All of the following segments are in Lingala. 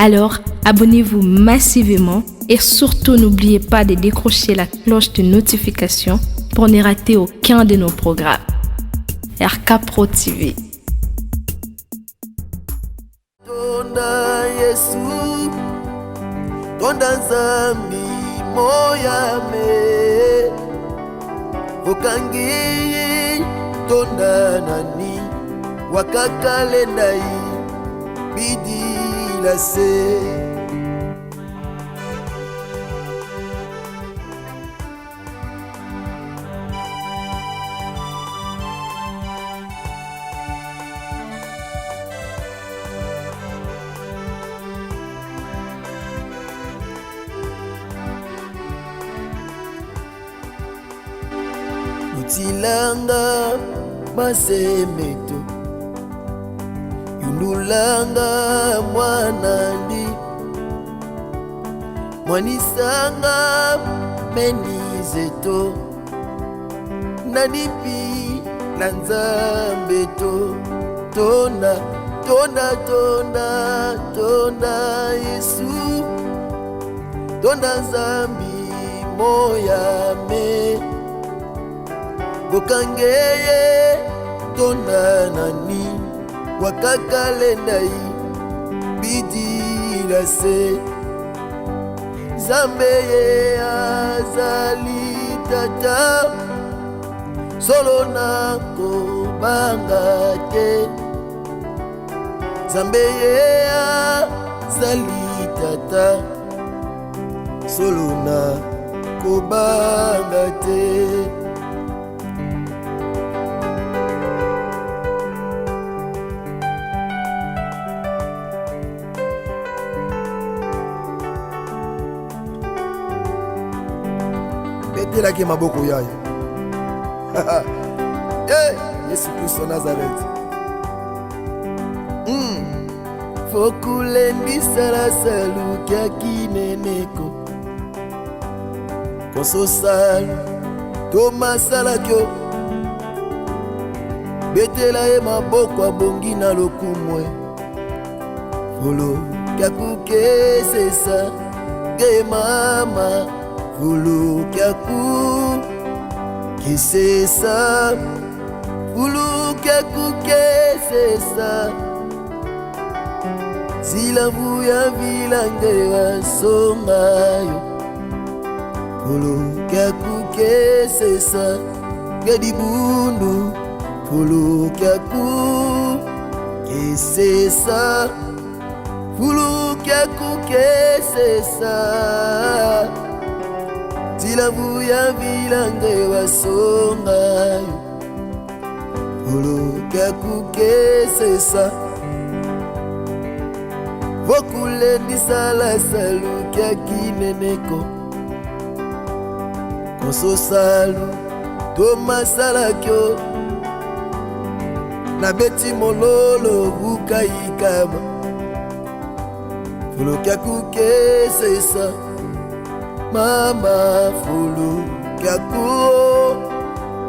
Alors, abonnez-vous massivement et surtout n'oubliez pas de décrocher la cloche de notification pour ne rater aucun de nos programmes. RK Pro TV. Tonda Yesu, tonda Nzambi moyame, okangi tonda nani, wakakale ndai, bidi la se. Utilanga masemeto, yundulanga mwanandi, mwanisanga menizeto, nanipi na Nzambeto, tonda, tonda, tonda, tonda Yesu, tonda Nzambi moyame, bokangeye tonda nani, wakakale ndai, bidi la se. Nzambe azali tata, solo nako banga te. Nzambe azali tata, solo nako banga te. Betelaki maboko yayo. Hey, Yesu Kristo Nazareth. Fokule ndisala salu kya kineneko, koso salu toma sala kyo, betela ye maboko abongi na lokumwe, folo kya kukesesa ge mama, fulu kyaku kisesa, fulu kyaku kesesa, silavu ya vilange wasongayo, fulu kyaku kesesa, gedibundu, fulu kyaku kesesa, fulu kyaku kesesa, silavu ya vilange wasongayo, uluka kukesesa, vokule nisala salu kya kineneko, koso salu toma sala kyo, na beti mololo vukayikama, uluka kukesesa, mama fulu kyaku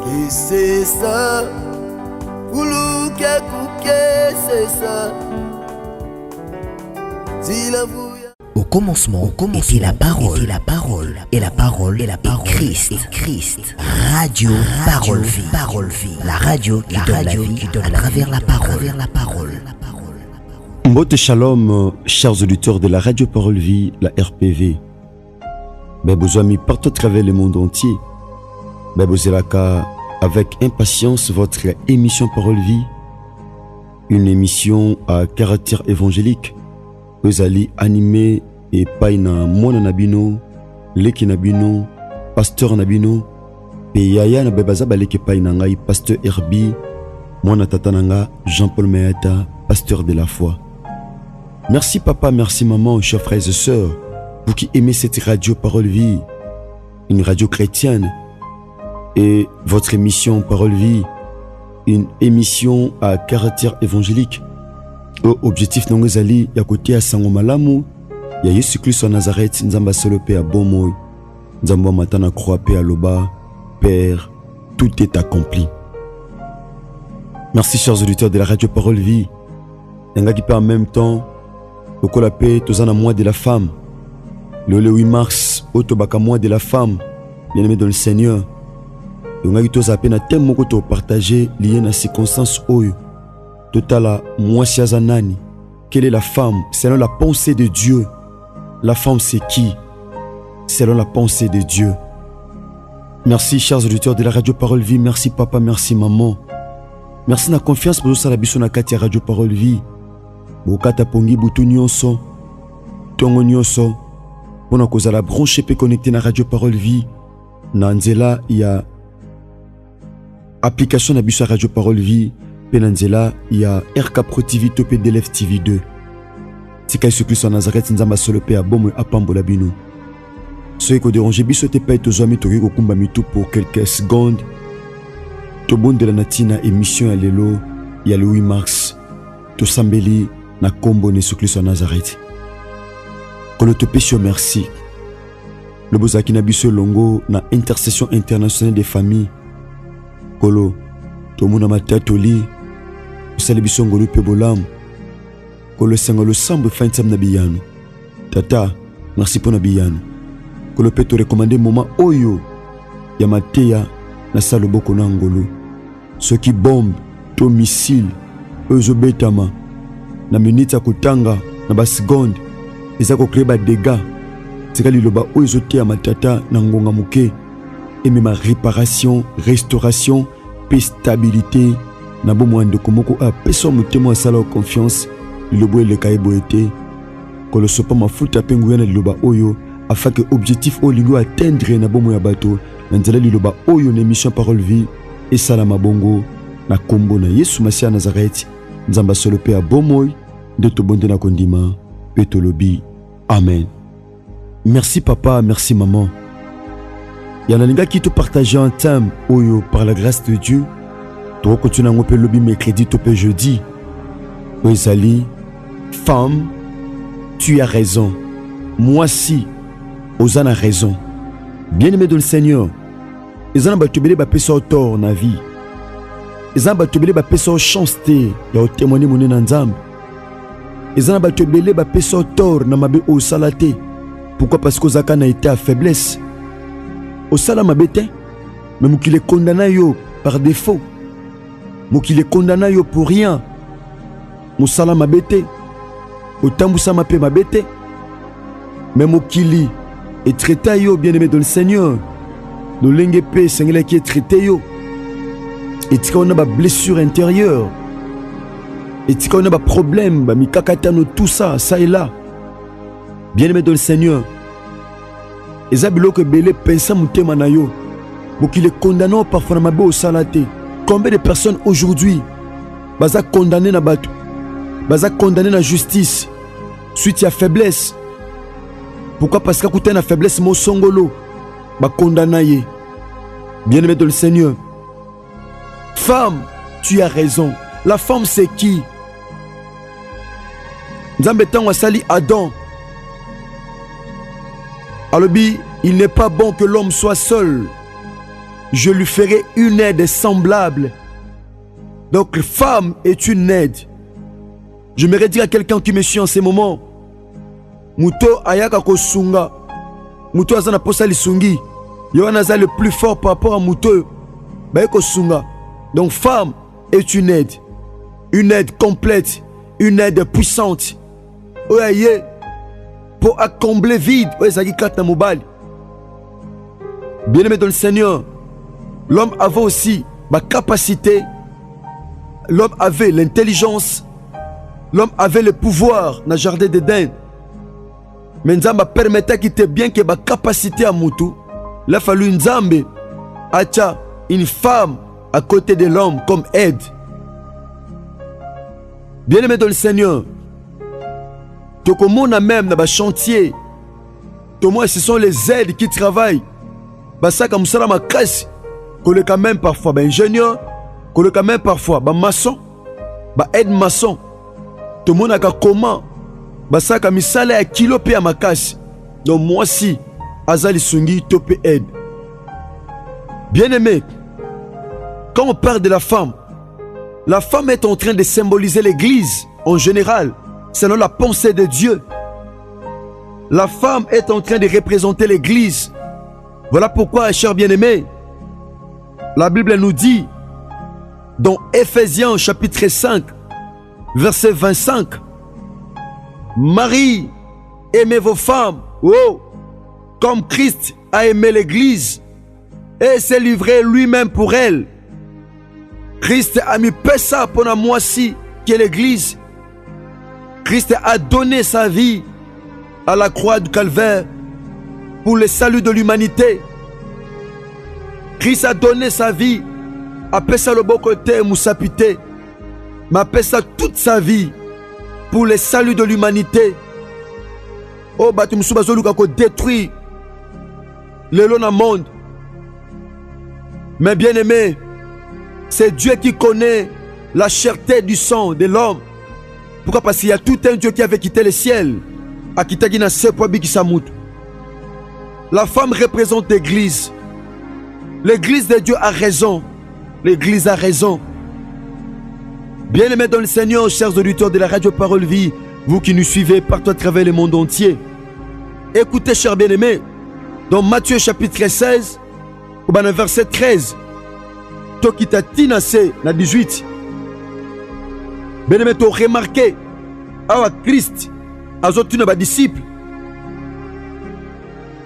kesesa, fulu kyaku kesesa, zilavuya. Au commencement était la parole, et la parole est Christ. Radio Parole Vie, la radio qui donne la vie à travers la parole. Mbote Shalom, chers auditeurs de la radio Parole Vie, la RPV. Vous amis partout à travers le monde entier. Vous êtes avec impatience votre émission Parole Vie, une émission à caractère évangélique. Vous allez animer et païna mona nabino, leki nabino, pasteur nabino, pe yaya na bebaza baleke païna ngai pasteur Herbi, mona tatananga Jean-Paul Meata, pasteur de la foi. Merci papa, merci maman, chers frères et sœurs, vous qui aimez cette radio Parole Vie, une radio chrétienne, et votre émission Parole Vie, une émission à caractère évangélique. Objectif nongezali ya kotia sango malamu ya Yesu Kristo wa Nazareth, nzamba solo pe abomo, nzamba matana croix pe aloba, Père, tout est accompli. Merci chers auditeurs de la radio Parole Vie. Nanga qui peut en même temps lokola pe tozana mois de la femme. Le 8 mars, otobaka mois de la femme. Bien-aimé dans le Seigneur. Yongaki toza pe na thème moko to partager lié na circonstance oyo. Totala mwasi aza nani? Quelle est la femme selon la pensée de Dieu? La femme c'est qui? Selon la pensée de Dieu. Merci chers auditeurs de la Radio Parole Vie. Merci papa, merci maman. Merci na confiance pour ça la biso na kati ya Radio Parole Vie. Bokata pongi butu nyonso. Tongo nyonso. Pona kozala branché pe connecté na Radio Parole Vie. Na nzela ya application na biso Radio Parole Vie. Pe na nzela ya RK Pro TV to pe DLF TV 2. Tika Yesu Christ en Nazareth nzamba solo pe abomo apambola bino. Soyez ko déranger biso te pa to zoami to ko kumba mitu pour quelques secondes. To bon de la natina émission ya lelo ya le 8 mars. To sambeli na kombo Yesu Christ en Nazareth. Kolo to pesio merci. Le bozaki na biso longo na intercession internationale des familles. Kolo to mona matatoli. Usale biso ngolo pe bolam. Kolo sangolo sambo faintsam na biyano. Tata, merci pour na biyano. Kolo pe to recommander moment oyo ya mateya na saloboko na ngolo. Ceux qui bombent, to missile, eux betama na minute ya kutanga na ba seconde. Ils ont créé des dégâts. C'est que liloba oyo te ya matata na ngonga muke. Et même réparation, restauration, paix, stabilité. Na bo mwande komoko a peso mutemo asala confiance. Lilobo le kaebo ete. Kolo sopa mafuta pengu yana liloba oyo. Afin que objectif o lingo atteindre na bo moya bato. Nanzela liloba oyo na émission Parole Vie. Et salama bongo na kombo na Yesu Masia Nazareth. Nzamba solo pe a bomoy. De to bonde na kondima. Petolobi. Amen. Merci papa, merci maman. Yanalinga qui te partage un thème oyo par la grâce de Dieu. Tu continues à ngopé lobby mercredi topé jeudi. Oezali, femme, tu as raison. Moi si, Ozana raison. Bien-aimé de le Seigneur. Ezana batubele ba peso tort na vie. Ezana batubele ba peso chance te ya o témoigner mon nzambe. Ezana batubele ba peso tort na mabe o salate. Pourquoi? Parce que Zaka n'a été à faiblesse. Au salam abete, mais qui les condamne yo par défaut. Moi qui les condamne yo pour rien. Mon salam abete. Au tambousa ma paix m'abete. Mais moi qui li est traité yo bien aimé dans le Seigneur. Nous l'engépé Seigneur qui est traité yo. Et tu on a ba blessure intérieure. Et tu on a ba problème, ba mikakatano tout ça, ça et là. Bien-aimé dans le Seigneur, Ezabilo que belé pensa mutema na yo. Mo qui les condamnant parfois na mabe au salate. Combien de personnes aujourd'hui baza condamné na batu, baza condamné na justice suite à faiblesse. Pourquoi? Parce qu'à côté na faiblesse mo songolo ba condamné. Bien-aimé dans le Seigneur, femme, tu as raison. La femme c'est qui? Nzambe tango sali Adam. Alobi, il n'est pas bon que l'homme soit seul. Je lui ferai une aide semblable. Donc, femme est une aide. Je m'aimerais dire à quelqu'un qui me suit en ce moment. Muto ayaka kosunga. Muto azana posa lisungi. Yohana za le plus fort par rapport à Muto. Baye kosunga. Donc, femme est une aide. Une aide complète. Une aide puissante. Oyaye. Pour combler vide. Bien-aimé dans le Seigneur, l'homme avait aussi la capacité, l'homme avait l'intelligence, l'homme avait le pouvoir dans le jardin d'Éden. Mais Nzamba permettait qu'il était bien que la capacité à Moutou. Il a fallu Nzambe acha une femme à côté de l'homme comme aide. Bien-aimé dans le Seigneur, Tokomona même dans le chantier. Tomo, ce sont les aides qui travaillent. Basaka musala makasi. Koleka même parfois ingénieur, koleka même parfois maçon, aide maçon. Tomo naka comment basaka misala ya kilo pe ya makasi. Donc moi si azali sungi topé aide. Bien-aimé, quand on parle de la femme est en train de symboliser l'église en général. selon la pensée de Dieu. La femme est en train de représenter l'Église. Voilà pourquoi, chers bien-aimés, la Bible nous dit, dans Éphésiens chapitre 5, verset 25, Marie, aimez vos femmes, comme Christ a aimé l'Église et s'est livré lui-même pour elle. Christ a mis ça pour moi si qui est l'Église. Christ a donné sa vie à la croix du Calvaire pour le salut de l'humanité. Christ a donné sa vie, a ça le bon côté moussapité, mais a ça toute sa vie pour le salut de l'humanité. Oh, bah tu me souviens de détruire le long monde. Mais bien aimé, c'est Dieu qui connaît la cherté du sang de l'homme. Pourquoi? Parce qu'il y a tout un Dieu qui avait quitté le ciel. A quitté Guina Sepwabi qui s'amoute. La femme représente l'Église. L'Église de Dieu a raison. L'Église a raison. Bien aimés dans le Seigneur, chers auditeurs de la Radio Parole Vie, vous qui nous suivez partout à travers le monde entier, écoutez, chers bien-aimés, dans Matthieu chapitre 16, au verset 13, Tokita Tinase, na 18, bien-aimés, tu as remarqué, à Christ, à zotuna ba disciples,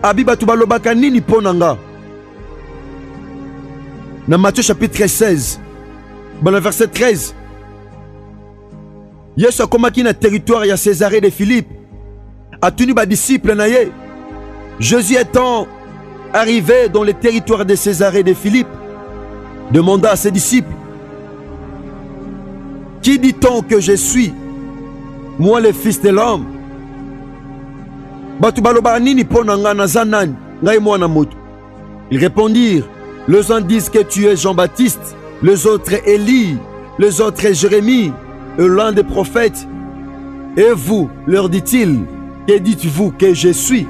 Abiba tu balobaka nini ponanga. Dans Matthieu chapitre 16, verset 13, Yesu akomaki na territoire ya Césarée de Philippe, atuni ba disciple na ye. Jésus étant arrivé dans le territoire de Césarée de Philippe, demanda à ses disciples, qui dit-on que je suis, moi le fils de l'homme? Batu baloba nini ponanga nazanan ngai mwana moto. Ils répondirent, les uns disent que tu es Jean-Baptiste, les autres Élie, les autres Jérémie, et l'un des prophètes. Et vous, leur dit-il, que dites-vous que je suis?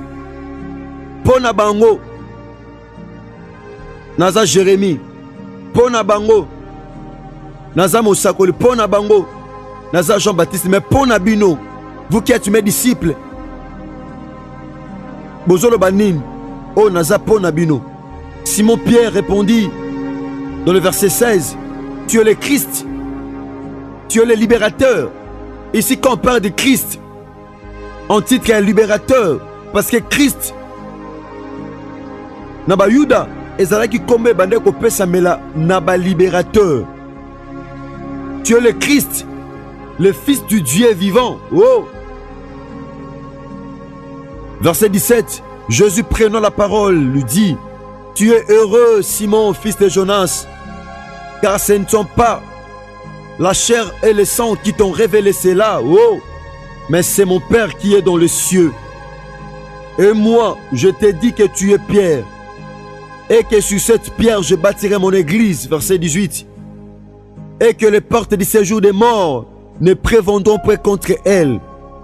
Pona bango, naza Jérémie. Pona bango, naza Mosakoli. Pona bango, naza Jean-Baptiste. Mais pona bino, vous qui êtes mes disciples, bozolo banin, oh naza pona bino. Simon Pierre répondit dans le verset 16, tu es le Christ, tu es le libérateur. Ici quand on parle de Christ, on titre un libérateur, parce que Christ Naba Yuda ezalaki kombe bande ko pesa mela naba libérateur. Tu es le Christ, le fils du Dieu vivant. Oh. Verset 17, Jésus prenant la parole lui dit, tu es heureux Simon, fils de Jonas, car ce ne sont pas la chair et le sang qui t'ont révélé cela, oh, mais c'est mon Père qui est dans les cieux. Et moi, je t'ai dit que tu es Pierre, et que sur cette pierre je bâtirai mon église, verset 18, et que les portes du séjour des morts ne prévendront point contre elle.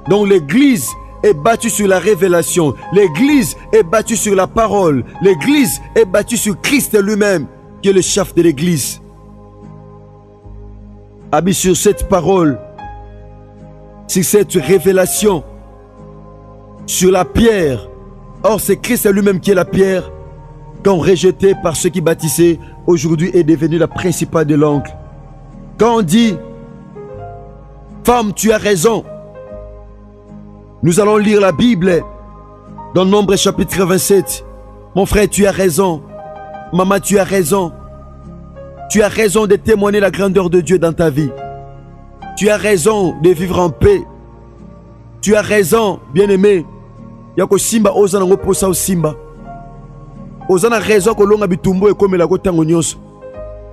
Donc l'église est bâtue sur la révélation, l'église est bâtue sur la parole, l'église est bâtue sur Christ lui-même, qui est le chef de l'église. Habillé sur cette parole, sur cette révélation, sur la pierre. Or c'est Christ lui-même qui est la pierre, quand rejeté par ceux qui bâtissaient, aujourd'hui est devenu la principale de l'angle. Quand on dit, femme tu as raison, nous allons lire la Bible dans Nombre chapitre 27. Mon frère, tu as raison. Maman, tu as raison. Tu as raison de témoigner la grandeur de Dieu dans ta vie. Tu as raison de vivre en paix. Tu as raison, bien-aimé. Yako simba ozana ngoposa o simba. Ozana raison ko longa bitumbo e komela ko tango nyonso.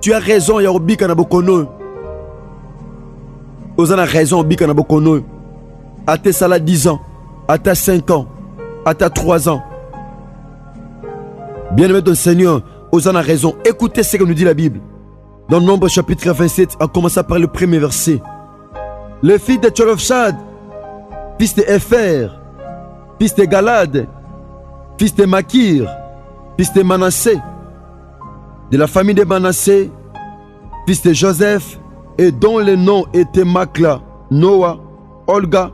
Tu as raison ya obika na bokono. Ozana raison obika na bokono. À tes salas 10 ans, à tes 5 ans, à tes 3 ans. Bien-aimé ton Seigneur, Hosanna a raison. Écoutez ce que nous dit la Bible. Dans Nombre chapitre 27, en commençant par le premier verset. Le fils de Tcholofshad, fils de Épher, fils de Galad, fils de Makir, fils de Manassé, de la famille de Manassé, fils de Joseph, et dont les noms étaient Makla, Noah, Olga,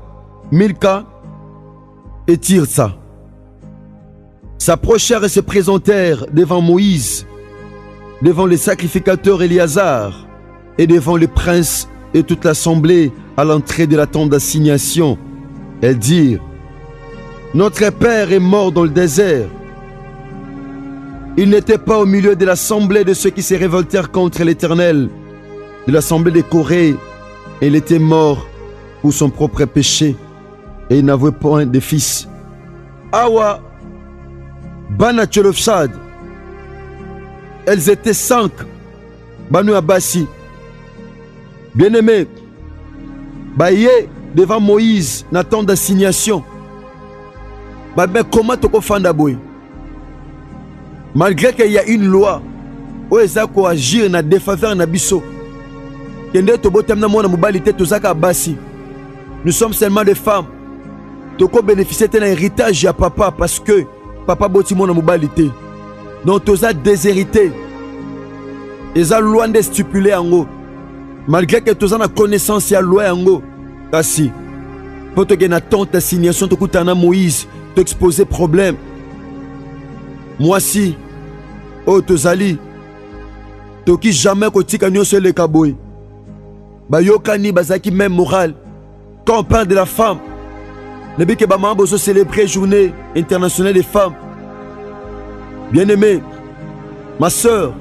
Milka et Tirsa s'approchèrent et se présentèrent devant Moïse, devant les sacrificateurs Éléazar et devant les princes et toute l'assemblée à l'entrée de la tente d'assignation. Elles dirent: Notre père est mort dans le désert. Il n'était pas au milieu de l'assemblée de ceux qui se révoltèrent contre l'Éternel, de l'assemblée des Corée, et il était mort pour son propre péché, et il n'avait point de fils. Awa Bana Tchelofshad, elles étaient 5. Banu Abassi, bien-aimé, baye devant Moïse, na tente d'assignation. Mais comment tu peux faire boy? Malgré qu'il y a une loi, où ils ont agir na défaveur na biso. Kende to botem na mona mobilité to zaka Abassi. Nous sommes seulement des femmes. Tu peux bénéficier d'un héritage à papa parce que papa boti mona mobilité. Donc tu as déshérité. Ils ont loin de stipuler en haut. Malgré que tu as la connaissance ya loi en haut. Kasi. Pour te gagner tente d'assignation, tu as Moïse, t'exposer problème. Moi si, oh tozali, toki jamais kotika nyonso le kaboy. Bayokani bazaki même moral. Quand on parle de la femme, ne que bama bozo célébrer journée internationale des femmes. Bien-aimé, ma soeur,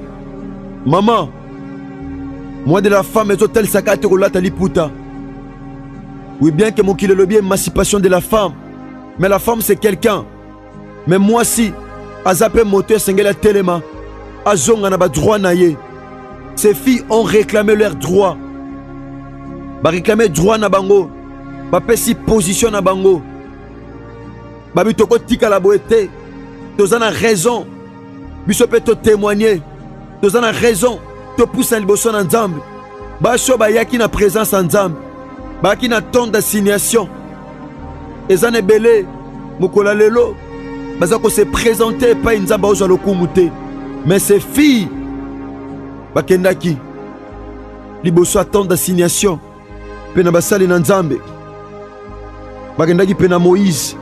maman, moi de la femme est tel sakate rolata liputa. Oui, bien que mon kilo lobby émancipation de la femme, mais la femme c'est quelqu'un. Mais moi si, Azapé moteur sengela telema, Azonga na ba droit naye. Ces filles ont réclamé leur droit. Ba réclamer droit na bango. Ba pesi position na bango. Ba bitoko tika la boete. Tozana raison. Biso peut te témoigner. Tozana raison. Te pousse en liboso na nzambe. Ba sho ba yaki na présence en nzambe. Ba ki na tente d'assignation. Ezane belé. Mokola lelo. Bazako se présenter pas une nzamba ozo lokumute. Mais ces filles bakendaki liboso attente d'assignation pena basali na nzambe bakendaki pena Moïse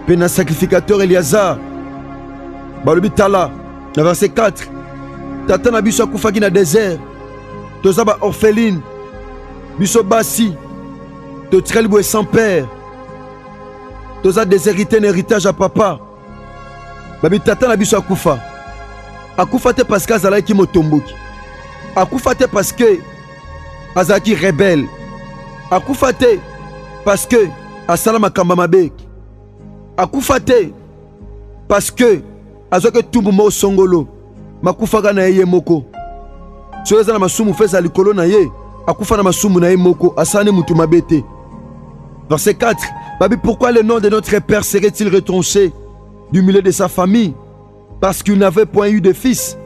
pena sacrificateur Éléazar balobi tala na verset 4 tata na biso akufaki na désert toza ba orpheline biso basi totikali boye sans père toza déshérité na héritage à papa babi tata na biso akufa akufa te parce que azalaki motomboki akufa te parce que azalaki rebelle akufa te parce que asala makambo mabe akufa te parce que azwaki tumbu moko songolo makufaka na ye moko soki eza na masumu fe eza likolo na ye akufa na masumu na ye moko asala ne mutu mabe te. Verset 4 babi pourquoi le nom de notre père serait-il retranché du milieu de sa famille? Parce qu'il n'avait point eu de fils.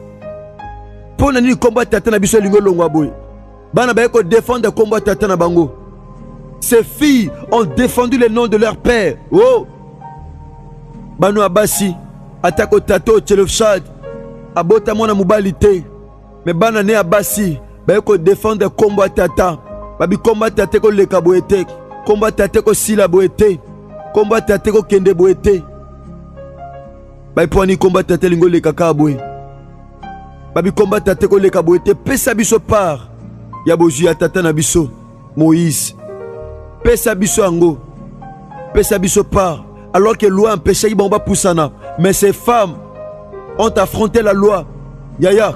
Pour nani combat tata na biso lingo longwa boy. Bana ba ko défendre combat tata na bango. Ces filles ont défendu le nom de leur père. Oh. Banu Abassi atako tato Tchelofshad abota mona mobilité. Mais bana ne Abassi ba ko défendre combat tata. Babi combat tata ko leka boete. Combat tata ko sila boete. Combat tata ko kende boete. Babi poani combat tata lingo leka kabwe. Babi combat tata ko leka boete pesa biso part. Ya boju ya tata na biso Moïse. Pesa biso ango. Pesa biso part. Alors que loi empêchait Ibamba Poussana. Mais ces femmes ont affronté la loi. Yaya.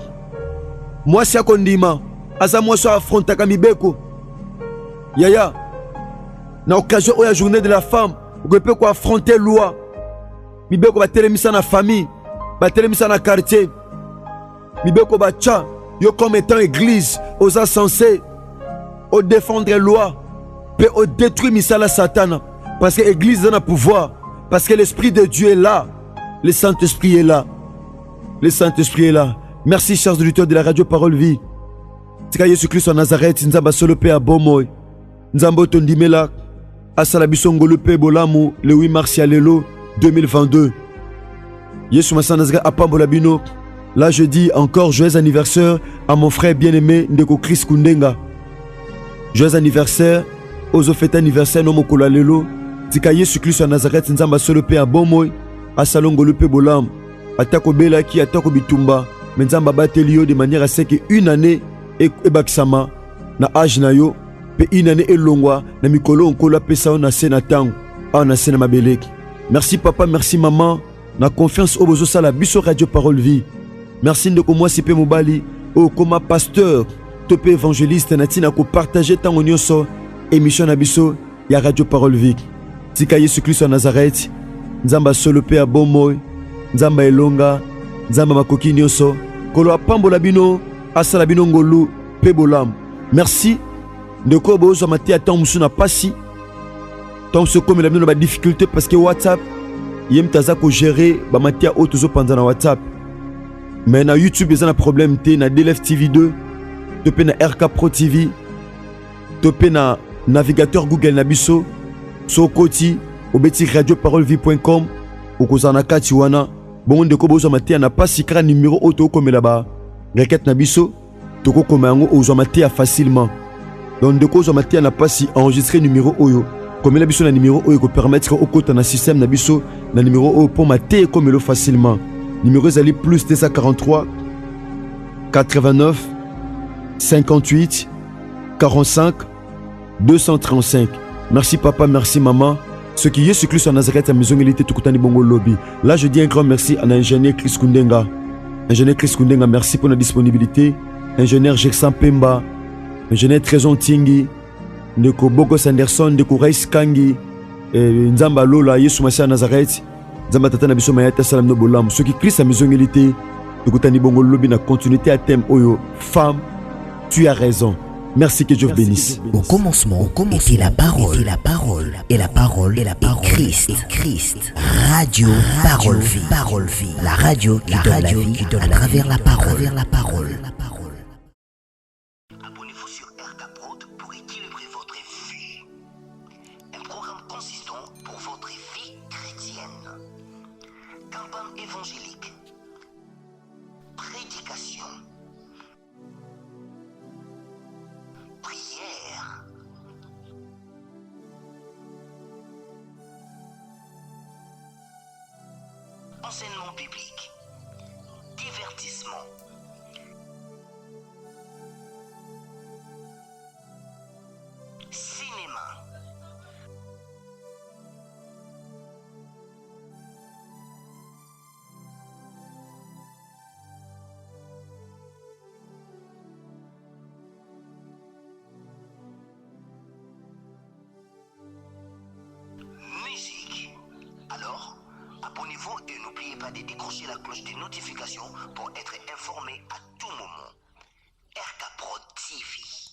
Moi si akondima. Asa moi so affronta kamibeko. Yaya. Na occasion de la journée de la femme. Vous pouvez quoi affronter la loi. Mibeko ba telemisa na famille. Ba telemisa na quartier. Mibeko ba tcha. Yo comme étant église. Osa censé. Au défendre la loi. Peut au détruire misala satana. Parce que l'église a un pouvoir. Parce que l'Esprit de Dieu est là. Le Saint-Esprit est là. Le Saint-Esprit est là. Merci, chers auditeurs de la radio Parole Vie. Tika Yesu Christ en Nazareth, Nzamba Solope à Bomoy. Nzambo Tondimela, Asalabisongolo Pe Bolamu, le 8 mars Lelo 2022. Yesu Massa Nazareth Apambola Bino. Là, je dis encore joyeux anniversaire à mon frère bien-aimé Ndeko Chris Kundenga. Joyeux anniversaire ozo fête anniversaire no mokolo lelo tika Yesu Kristo ya Nazareth nzamba solo pe ya bomoi asalongo pe bolam atako belaki atako bitumba mais nzamba bateli yo de manière à ce que une année ebakisama na âge na yo pe une année elongwa na mikolo onkola pesa on na sena tango na sena mabeleki. Merci papa, merci maman na confiance au bozo sala biso Radio Parole Vie. Merci ndeko moi sipe mobali o comme pasteur topé évangéliste natina ko partager tango nyonso émission na biso ya Radio Parole Vie. Tika Yesu Kristo ya Nazareth nzamba solo pe ya bomoy nzamba elonga nzamba makoki nyonso kolo apambola bino asala bino ngolu pe bolam. Merci ndeko bozo matia tango musu na pasi tango se comme la bino ba difficulté parce que WhatsApp yem taza ko gérer ba matia auto panza na WhatsApp mais na YouTube ils ont un problème té na DLF TV 2 topé na RK Pro TV topé na navigateur Google na biso sokoti obeti radioparolevie.com okozana kati wana bon ndeko bozo matia na pasi kra numéro auto comme là-bas requête na biso toko comme yango ozo matia facilement donc ndeko ozo matia na pasi enregistrer numéro oyo comme la biso na numéro oyo ko permettre au kota na système na biso na numéro oyo pour mater comme le facilement numéro zali plus 243 89 58 45 235. Merci papa, merci maman. Ce qui est Jésus Christ en Nazareth à maison milité tout kutani bongo lobby. Là je dis un grand merci à l'ingénieur Chris Kundenga. Ingénieur Chris Kundenga, merci pour la disponibilité. Ingénieur Jeksan Pemba, ingénieur Trésor Tingi, Ndeko Bogos Anderson, Ndeko Reis Kangi, Nzamba Lola, Yesu Masia Nazareth, Nzamba Tatana Biso Mayata Salam no Bolam. Ce qui Christ à maison milité tout kutani bongo lobby na continuité à thème oyo femme, tu as raison. Merci, que Dieu vous bénisse. Au commencement, était la parole, et la parole, et Christ. Radio Parole Vie. La radio qui donne la vie à travers la parole. Abonnez-vous sur RK Prod pour équilibrer votre vie. Un programme consistant pour votre vie chrétienne. Campagne évangélique. Prédication. Prière. Enseignement biblique. Divertissement. Cinéma. Musique. Alors, abonnez-vous et n'oubliez pas de décrocher la cloche des notifications pour être informé à tout moment. RK Prod TV.